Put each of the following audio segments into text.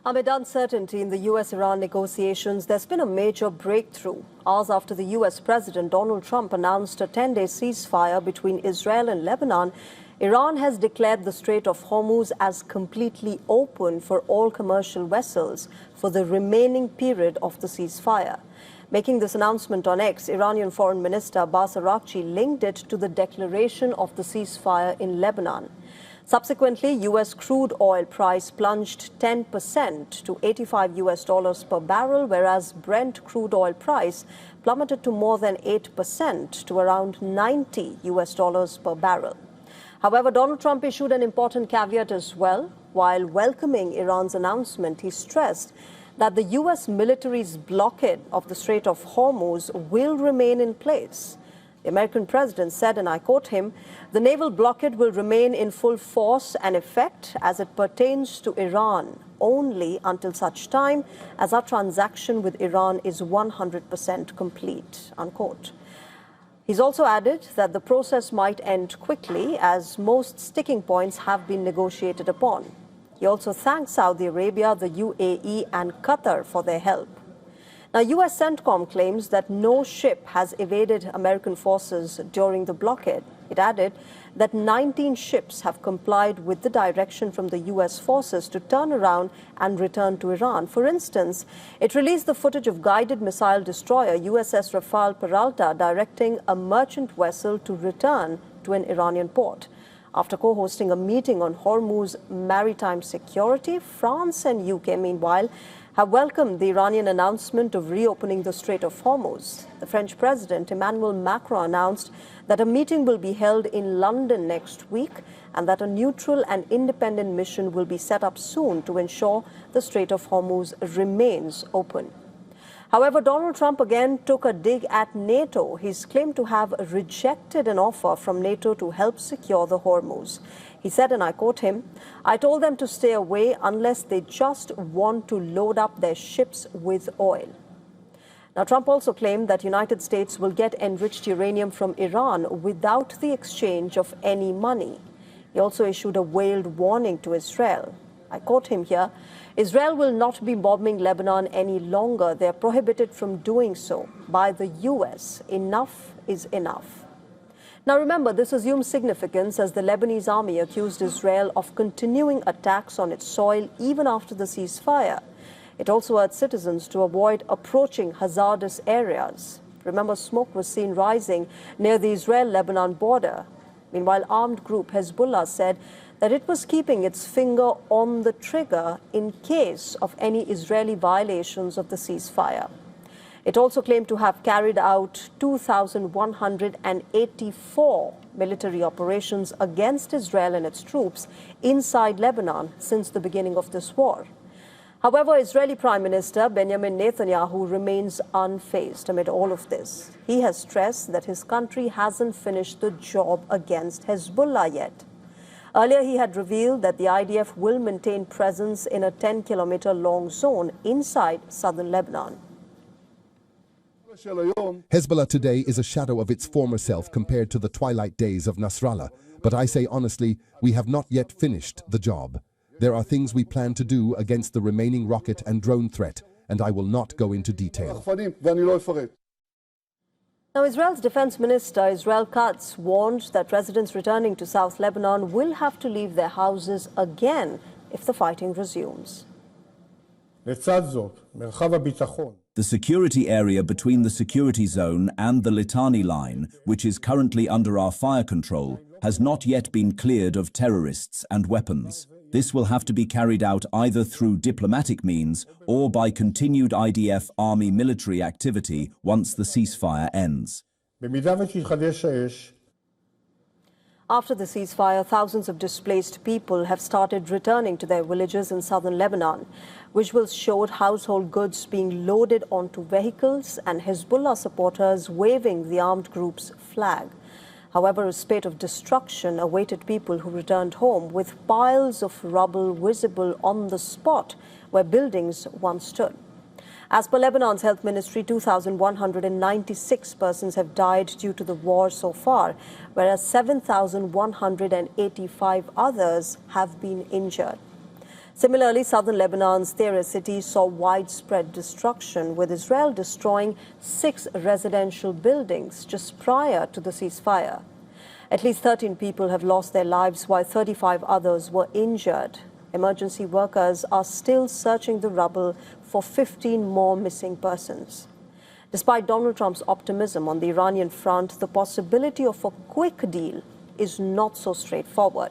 Amid uncertainty in the U.S.-Iran negotiations, there's been a major breakthrough. Hours after the U.S. President Donald Trump announced a 10-day ceasefire between Israel and Lebanon, Iran has declared the Strait of Hormuz as completely open for all commercial vessels for the remaining period of the ceasefire. Making this announcement on X, Iranian Foreign Minister Abbas Araghchi linked it to the declaration of the ceasefire in Lebanon. Subsequently, U.S. crude oil price plunged 10% to $85 per barrel, whereas Brent crude oil price plummeted to more than 8% to around $90 per barrel. However, Donald Trump issued an important caveat as well. While welcoming Iran's announcement, he stressed that the U.S. military's blockade of the Strait of Hormuz will remain in place. The American president said, and I quote him, "The naval blockade will remain in full force and effect as it pertains to Iran only until such time as our transaction with Iran is 100% complete," unquote. He's also added that the process might end quickly as most sticking points have been negotiated upon. He also thanked Saudi Arabia, the UAE and Qatar for their help. Now, U.S. CENTCOM claims that no ship has evaded American forces during the blockade. It added that 19 ships have complied with the direction from the U.S. forces to turn around and return to Iran. For instance, it released the footage of guided missile destroyer USS Rafael Peralta directing a merchant vessel to return to an Iranian port. After co-hosting a meeting on Hormuz maritime security, France and UK, meanwhile, have welcomed the Iranian announcement of reopening the Strait of Hormuz. The French President Emmanuel Macron announced that a meeting will be held in London next week and that a neutral and independent mission will be set up soon to ensure the Strait of Hormuz remains open. However, Donald Trump again took a dig at NATO. He's claimed to have rejected an offer from NATO to help secure the Hormuz. He said, and I quote him, "I told them to stay away unless they just want to load up their ships with oil." Now, Trump also claimed that United States will get enriched uranium from Iran without the exchange of any money. He also issued a veiled warning to Israel. I quote him here, "Israel will not be bombing Lebanon any longer. They are prohibited from doing so by the U.S. Enough is enough." Now remember, this assumes significance as the Lebanese army accused Israel of continuing attacks on its soil even after the ceasefire. It also urged citizens to avoid approaching hazardous areas. Remember, smoke was seen rising near the Israel-Lebanon border. Meanwhile, armed group Hezbollah said that it was keeping its finger on the trigger in case of any Israeli violations of the ceasefire. It also claimed to have carried out 2,184 military operations against Israel and its troops inside Lebanon since the beginning of this war. However, Israeli Prime Minister Benjamin Netanyahu remains unfazed amid all of this. He has stressed that his country hasn't finished the job against Hezbollah yet. Earlier, he had revealed that the IDF will maintain presence in a 10-kilometer-long zone inside southern Lebanon. Hezbollah today is a shadow of its former self compared to the twilight days of Nasrallah. But I say honestly, we have not yet finished the job. There are things we plan to do against the remaining rocket and drone threat, and I will not go into detail. Now, Israel's defense minister, Israel Katz, warned that residents returning to South Lebanon will have to leave their houses again if the fighting resumes. The security area between the security zone and the Litani line, which is currently under our fire control, has not yet been cleared of terrorists and weapons. This will have to be carried out either through diplomatic means or by continued IDF army military activity once the ceasefire ends. After the ceasefire, thousands of displaced people have started returning to their villages in southern Lebanon. Visuals showed household goods being loaded onto vehicles and Hezbollah supporters waving the armed group's flag. However, a spate of destruction awaited people who returned home, with piles of rubble visible on the spot where buildings once stood. As per Lebanon's health ministry, 2,196 persons have died due to the war so far, whereas 7,185 others have been injured. Similarly, southern Lebanon's Deir city saw widespread destruction, with Israel destroying 6 residential buildings just prior to the ceasefire. At least 13 people have lost their lives, while 35 others were injured. Emergency workers are still searching the rubble for 15 more missing persons. Despite Donald Trump's optimism on the Iranian front, the possibility of a quick deal is not so straightforward.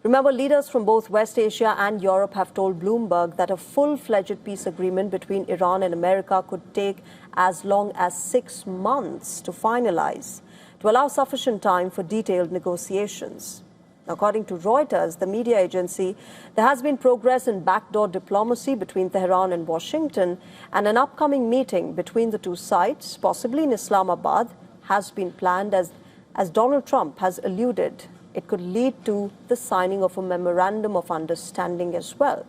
Remember, leaders from both West Asia and Europe have told Bloomberg that a full-fledged peace agreement between Iran and America could take as long as 6 months to finalize, to allow sufficient time for detailed negotiations. According to Reuters, the media agency, there has been progress in backdoor diplomacy between Tehran and Washington, and an upcoming meeting between the two sides, possibly in Islamabad, has been planned as Donald Trump has alluded. It could lead to the signing of a memorandum of understanding as well.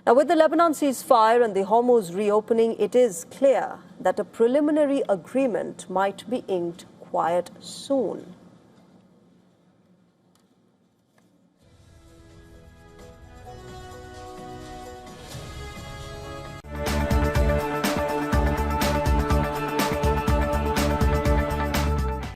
Now, with the Lebanon ceasefire and the Hormuz reopening, it is clear that a preliminary agreement might be inked quite soon.